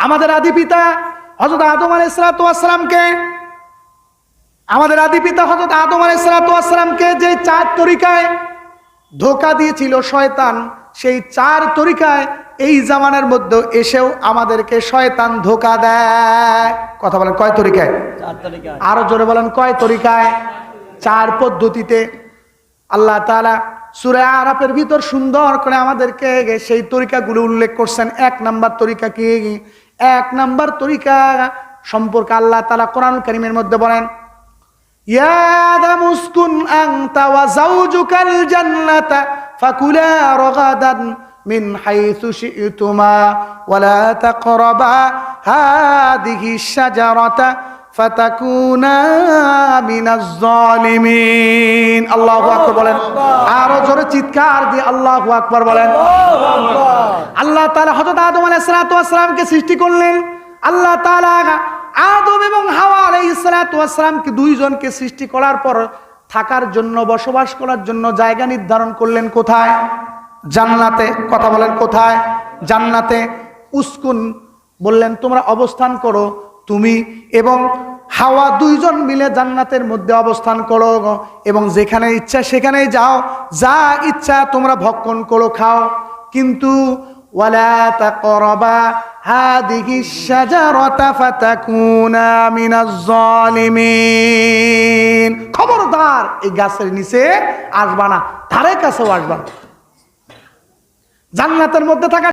আমাদের আদি পিতা হযরত আদম আলাইহিস সালাতু ওয়াস সালামকে যে 4 তরিকায় ধোঁকা দিয়েছিল শয়তান, সেই 4 তরিকায় এই জামানার মধ্যে এসেও আমাদেরকে শয়তান ধোঁকা দেয়। কথা বলেন কয় তরিকায়? 4 তরিকায়। আরো জোরে বলেন কয় তরিকায়? 4 পদ্ধতিতে। আল্লাহ তাআলা সূরা আরাফের ভিতর সুন্দর করে আমাদেরকে সেই তরিকাগুলো উল্লেখ করছেন। 1 নাম্বার তরিকা কি? 1 নাম্বার তরিকা সম্পর্কে আল্লাহ তাআলা কোরআনুল কারীমের মধ্যে বলেন, ইয়া আদামু উসকুন আনতা ওয়া যাওজুকাল জান্নাতা ফাকুলা রাগাদান মিন হাইসু শি'তুমা ওয়া লা তাকরাবা হাদিহি শাজারাতা ফাতাকুনা মিনাজ জালিমিন। আল্লাহু আকবার বলেন। আরো জোরে চিৎকার দিয়ে আল্লাহু আকবার বলেন। আল্লাহ তাআলা হযরত আদম আলাইহিস সালাতু ওয়াস সালামকে সৃষ্টি করলেন। আল্লাহ তাআলা আদম এবং হাওয়া আলাইহিস সালাতু ওয়াস সালামকে দুইজনকে সৃষ্টি করার পর থাকার জন্য, বসবাস করার জন্য জায়গা নির্ধারণ করলেন কোথায়? জান্নাতে। কথা বলেন কোথায়? জান্নাতে। উসকুন বললেন তোমরা অবস্থান করো, তুমি এবং হাওয়া দুইজন মিলে জান্নাতের মধ্যে অবস্থান করো এবং যেখানে ইচ্ছা সেখানেই যাও, যা ইচ্ছা তোমরা ভক্ষণ করো, খাও, কিন্তু ওয়ালা তাকরাবা হাদিহি শাজারাতা ফাতাকুনা মিনাজ জালিমিন। খবরদার এই গাছের নিচে আসবা না, ধারে কাছেও আসবা না। জান্নাতের মধ্যে থাকা